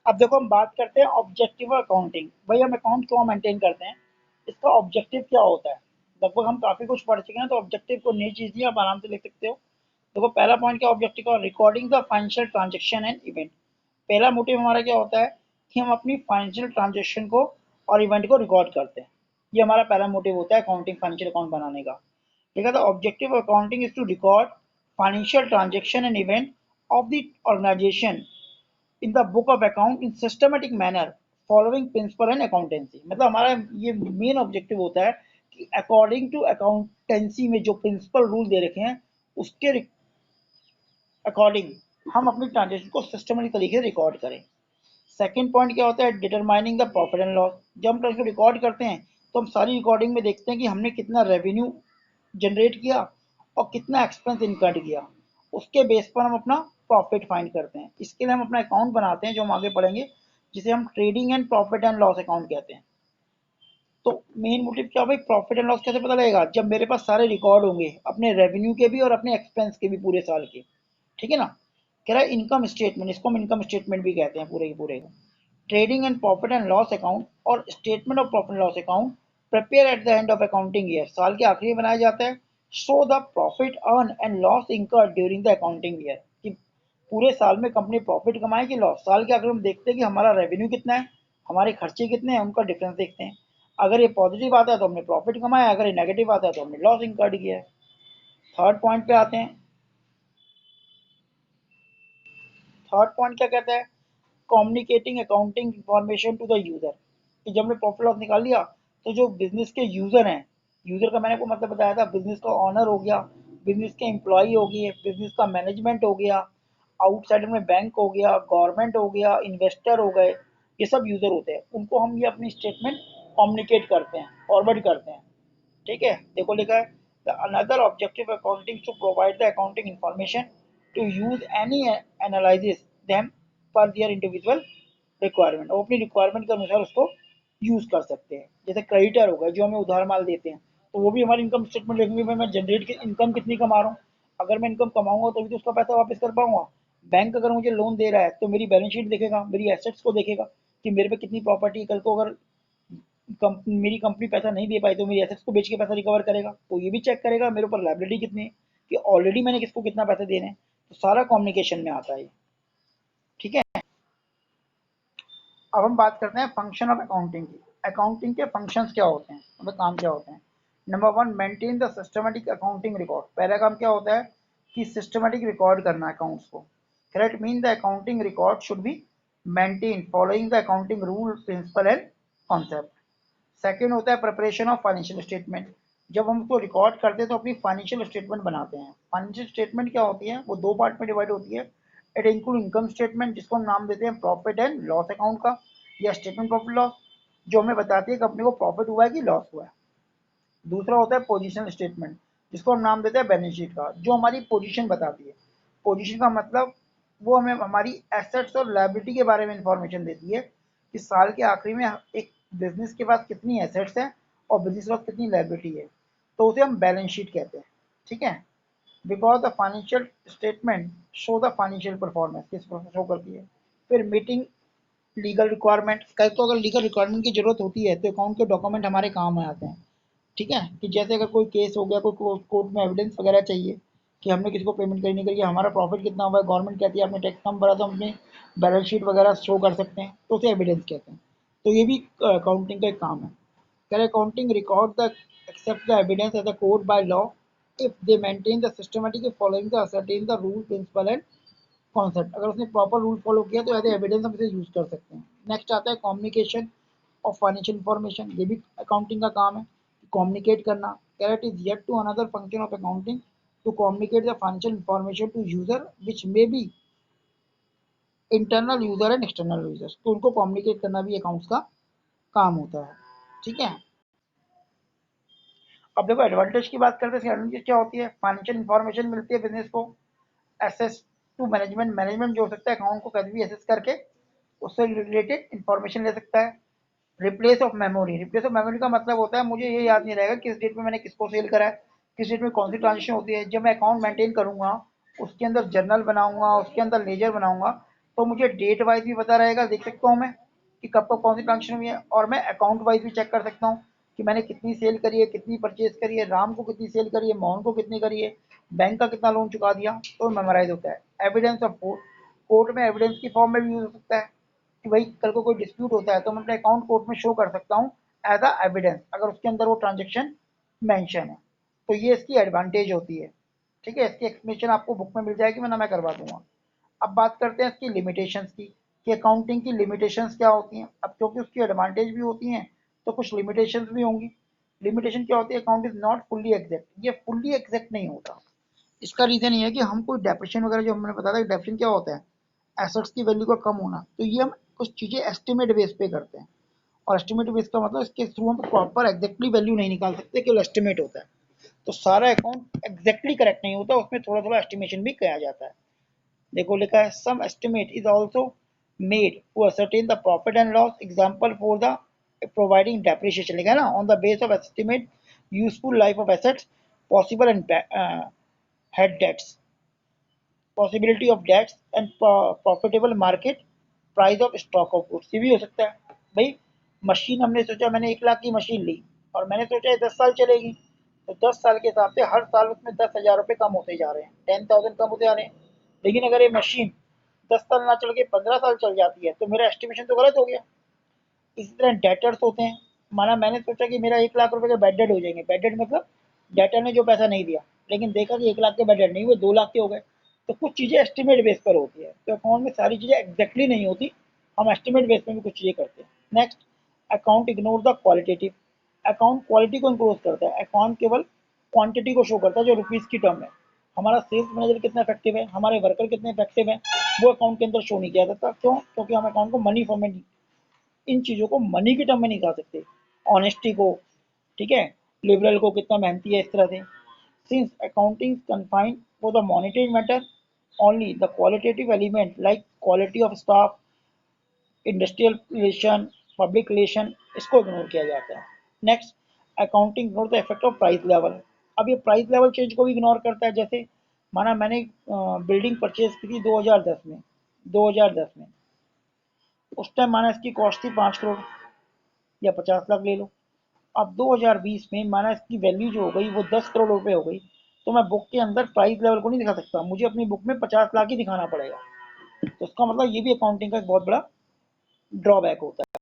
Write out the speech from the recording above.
अब देखो हम बात करते हैं ऑब्जेक्टिव अकाउंटिंग। भाई हम अकाउंट क्यों मेंटेन करते हैं, इसका ऑब्जेक्टिव क्या होता है। लगभग हम काफी कुछ पढ़ चुके हैं, तो ऑब्जेक्टिव को नई चीज नहीं, आप आराम से लिख सकते हो। देखो पहला पॉइंट क्या ऑब्जेक्टिव का, recording the financial transaction and event. पहला मोटिव हमारा क्या होता है कि हम अपनी फाइनेंशियल ट्रांजेक्शन को और इवेंट को रिकॉर्ड करते हैं। ये हमारा पहला मोटिव होता है अकाउंटिंग फाइनेंशियल अकाउंट बनाने का। ठीक है, the objective of accounting is to record financial transaction and event of the organisation in the book of account in systematic manner following principle and accountancy. मतलब हमारा ये मेन ऑब्जेक्टिव होता है कि अकॉर्डिंग टू अकाउंटेंसी में जो principle rule दे रखे हैं उसके अकॉर्डिंग हम अपनी ट्रांजेक्शन को सिस्टमेटिक तरीके से रिकॉर्ड करें। सेकंड पॉइंट क्या होता है, determining the profit and loss. जब हम ट्रांजेक्शन रिकॉर्ड करते हैं तो हम सारी रिकॉर्डिंग में देखते हैं कि हमने कितना रेवेन्यू जनरेट किया और कितना एक्सपेंस इनकर्ड किया। उसके बेस पर हम अपना प्रॉफिट फाइंड करते हैं। इसके लिए हम अपना अकाउंट बनाते हैं जो हम आगे पढ़ेंगे, जिसे हम trading and profit and loss account कहते हैं। तो मेन मोटिव क्या भाई, प्रॉफिट एंड लॉस कैसे पता लगेगा, जब मेरे पास सारे रिकॉर्ड होंगे अपने रेवेन्यू के भी और अपने एक्सपेंस के भी पूरे साल के। ठीक है ना। कह रहा है इनकम स्टेटमेंट, इसको हम इनकम स्टेटमेंट भी कहते हैं पूरे के पूरे को। Trading and profit and loss account और statement of profit and loss account prepare at the end of accounting year, साल के आखिरी में बनाया जाता है। Show the profit earn and loss incurred during the accounting year, कि पूरे साल में कंपनी प्रॉफिट कमाए कि लॉस। साल के आखिर में देखते हैं कि हमारा रेवेन्यू कितना है, हमारे खर्चे कितने हैं, उनका डिफरेंस देखते हैं। अगर ये पॉजिटिव आता है तो हमने प्रॉफिट कमाया, अगर ये नेगेटिव आता है तो हमने लॉस इंकर्ड किया है। थर्ड पॉइंट पे आते हैं। थर्ड पॉइंट क्या कहता है, communicating accounting information to the user. कि जब हमने प्रॉफिट लॉस निकाल लिया तो जो बिजनेस के यूजर हैं, यूजर का मैंने आपको मतलब बताया था, बिजनेस का ऑनर हो गया, बिजनेस के एम्प्लॉय हो गए, बिजनेस का मैनेजमेंट हो गया, आउटसाइडर में बैंक हो गया, गवर्नमेंट हो गया, इन्वेस्टर हो गए, ये सब यूजर होते हैं। उनको हम ये अपनी स्टेटमेंट कम्युनिकेट करते हैं, फॉरवर्ड करते हैं। ठीक है, देखो लिखा है the another objective accounting to provide the accounting information to use any analysis them पर दियर इंडिविजुअल रिक्वायरमेंट। वो अपनी रिक्वायरमेंट के अनुसार उसको यूज कर सकते हैं। जैसे क्रेडिटर हो गए जो हमें उधार माल देते हैं, तो वो भी हमारी इनकम स्टेटमेंट लिखेंगे, मैं जनरेट की इनकम कितनी कमा रहा हूँ। अगर मैं इनकम कमाऊंगा तभी तो उसका पैसा वापस कर पाऊंगा। बैंक अगर मुझे लोन दे रहा है तो मेरी बैलेंस शीट देखेगा, मेरी एसेट्स को देखेगा कि मेरे पे कितनी प्रॉपर्टी। कल को अगर मेरी कंपनी पैसा नहीं दे पाई तो मेरी एसेट्स को बेच के पैसा रिकवर करेगा, तो ये भी चेक करेगा मेरे ऊपर लाइबिलिटी कितनी है, कि ऑलरेडी मैंने किसको कितना पैसा देने हैं। तो सारा कम्युनिकेशन में आता है। ठीक है, अब हम बात करते हैं फंक्शन ऑफ अकाउंटिंग की। अकाउंटिंग के फंक्शंस क्या होते हैं, मतलब काम क्या होते हैं। Number one, maintain the systematic accounting record. पहला काम क्या होता है कि सिस्टमेटिक रिकॉर्ड करना अकाउंट्स को। Correct mean the accounting record should be maintain following the accounting rule principle and concept. Second होता है प्रिपरेशन ऑफ फाइनेंशियल स्टेटमेंट। जब हम उसको रिकॉर्ड करते हैं तो अपनी फाइनेंशियल स्टेटमेंट बनाते हैं। फाइनेंशियल स्टेटमेंट क्या होती है, वो दो पार्ट में डिवाइड होती है। इट इंक्लूड इनकम स्टेटमेंट, जिसको हम नाम देते हैं प्रॉफिट एंड लॉस अकाउंट का, या स्टेटमेंट प्रॉफिट लॉस, जो हमें बताती है कंपनी को प्रॉफिट हुआ है कि लॉस हुआ है। दूसरा होता है पोजीशनल स्टेटमेंट, जिसको हम नाम देते हैं बैलेंस शीट का, जो हमारी पोजीशन बताती है। पोजीशन का मतलब वो हमें हमारी एसेट्स और लायबिलिटी के बारे में इंफॉर्मेशन देती है कि साल के आखिरी में एक बिजनेस के पास कितनी एसेट्स हैं और बिजनेस के पास कितनी लायबिलिटी है। तो उसे हम बैलेंस शीट कहते हैं। ठीक है, because the financial statement show the financial performance, किस शो करती है। फिर मीटिंग लीगल रिक्वायरमेंट, कल को अगर लीगल रिक्वायरमेंट की जरूरत होती है तो अकाउंट के डॉक्यूमेंट हमारे काम में आते हैं। ठीक है, कि जैसे अगर कोई केस हो गया, कोई कोर्ट में एविडेंस वगैरह चाहिए कि हमने किसी को पेमेंट करनी करी, हमारा प्रॉफिट कितना हुआ है, गवर्नमेंट कहती है आपने टैक्स कम भरा, तो हम अपनी बैलेंस शीट वगैरह शो कर सकते हैं, तो उसे एविडेंस कहते हैं। तो ये भी अकाउंटिंग का एक काम है। कह accounting record the accept the evidence as a code by law if they maintain the systematic following the ascertain the rule principle and concept. अगर उसने प्रॉपर रूल फॉलो किया तो एज एविडेंस हम इसे यूज कर सकते हैं। नेक्स्ट आता है कम्युनिकेशन ऑफ फाइनेंशियल इंफॉर्मेशन। ये भी अकाउंटिंग का काम है, कम्युनिकेट करना। Carat is yet to another function of accounting to communicate the financial information to user which may be internal user and external user. तो उनको कम्युनिकेट करना भी अकाउंट्स का काम होता है। ठीक है, अब देखो एडवांटेज की बात करते हैं। एडवांटेज क्या होती है, फाइनेंशियल इंफॉर्मेशन मिलती है बिजनेस को। एसेस टू मैनेजमेंट, मैनेजमेंट जो हो सकता है अकाउंट को कभी भी एसेस करके उससे रिलेटेड इंफॉर्मेशन ले सकता है। Replace of memory, replace of memory का मतलब होता है मुझे ये याद नहीं रहेगा किस डेट में मैंने किसको सेल करा है, किस डेट में कौन सी ट्रांजेक्शन होती है। जब मैं अकाउंट मेंटेन करूंगा, उसके अंदर जर्नल बनाऊंगा, उसके अंदर लेजर बनाऊंगा, तो मुझे डेट वाइज भी पता रहेगा, देख सकता हूँ मैं कि कब कब कौन सी ट्रांजेक्शन हुई है, और मैं अकाउंट वाइज भी चेक कर सकता हूँ कि मैंने कितनी सेल करी है, कितनी परचेज करी है, राम को कितनी सेल करी है, मोहन को कितनी करी है, बैंक का कितना लोन चुका दिया, तो मेमोराइज होता है। एविडेंस ऑफ कोर्ट, कोर्ट में एविडेंस की फॉर्म में भी यूज हो सकता है कि भाई कल को कोई डिस्प्यूट होता है तो मैं अपने अकाउंट कोर्ट में शो कर सकता हूँ एज अ एविडेंस, अगर उसके अंदर वो ट्रांजेक्शन मेंशन है। तो ये इसकी एडवांटेज होती है। ठीक है, इसकी एक्सप्लेनेशन आपको बुक में मिल जाएगी, वरना मैं करवा दूंगा। अब बात करते हैं इसकी लिमिटेशंस की, कि अकाउंटिंग की लिमिटेशंस क्या होती हैं। अब क्योंकि उसकी एडवांटेज भी होती हैं तो कुछ लिमिटेशंस भी होंगी। लिमिटेशन क्या होती है, account is not fully exact, ये फुल्ली एग्जैक्ट नहीं होता। इसका रीजन ये है कि हम कोई डेप्रेशन वगैरह, जो हमने बताया था, डेप्रेशन क्या होता है, एसेट्स की वैल्यू का कम होना, तो ये हम कुछ चीज़ें एस्टिमेट बेस पे करते हैं। और एस्टिमेट बेस का मतलब इसके थ्रू हम प्रॉपर एग्जैक्टली वैल्यू नहीं निकाल सकते, केवल एस्टिमेट होता है। तो सारा अकाउंट एग्जैक्टली करेक्ट नहीं होता, उसमें थोड़ा थोड़ा एस्टिमेशन भी किया जाता है। देखो लिखा है some estimate is also made to ascertain the profit and loss, example for the providing depreciation, लिखा है ना, on the base of estimate useful life of assets, possible and bad debts, possibility of debts and profitable market price of stock of goods. ये भी हो सकता है भाई, machine हमने सोचा, मैंने 1 लाख की मशीन ली और मैंने सोचा 10 साल चलेगी, तो 10 साल के हिसाब से हर साल उसमें 10,000 रुपये कम होते जा रहे हैं, 10,000 कम होते जा रहे हैं। लेकिन अगर ये मशीन 10 साल ना चल के 15 साल चल जाती है तो मेरा एस्टिमेशन तो गलत हो गया। इसी तरह डेटर्स होते हैं, माना मैंने सोचा कि मेरा 1 लाख रुपए के बेड डेड हो जाएंगे, बेड डेड मतलब डेटर ने जो पैसा नहीं दिया, लेकिन देखा कि 1 लाख के बेड डेड नहीं हुए, 2 लाख के हो गए। तो कुछ चीज़ें एस्टिमेट बेस पर होती है, तो अकाउंट में सारी चीज़ें एग्जैक्टली नहीं होती, हम एस्टिमेट बेस में भी कुछ चीज़ें करते हैं। Next, account ignore the qualitative, account quality को इम्प्रूव करता है, अकाउंट केवल क्वांटिटी को शो करता है, जो रुपीज़ की टर्म है। हमारा सेल्स मैनेजर कितना इफेक्टिव है, हमारे वर्कर कितने इफेक्टिव हैं, वो अकाउंट के अंदर शो नहीं किया जाता। क्यों? क्योंकि हम अकाउंट को मनी फॉर्म में, इन चीज़ों को मनी की टर्म में नहीं कहा सकते। ऑनेस्टी को, ठीक है, लिबरल को कितना मेहनती है, इस तरह से। Since accounting confined for the monetary matter only the qualitative element like quality of staff, industrial relation, public relation, इसको इग्नोर किया जाता है। Next, accounting ignore the effect of price level. अब ये प्राइस लेवल चेंज को भी ignore करता है। जैसे माना मैंने बिल्डिंग परचेज की थी 2010 में, 2010 में, उस टाइम माना इसकी कॉस्ट थी 5 करोड़ या 50 लाख ले लो। अब 2020 में माना इसकी वैल्यू जो हो गई वो 10 करोड़ रुपए हो गई, तो मैं बुक के अंदर प्राइस लेवल को नहीं दिखा सकता, मुझे अपनी बुक में 50 लाख ही दिखाना पड़ेगा। तो इसका मतलब ये भी अकाउंटिंग का एक बहुत बड़ा ड्रॉबैक होता है।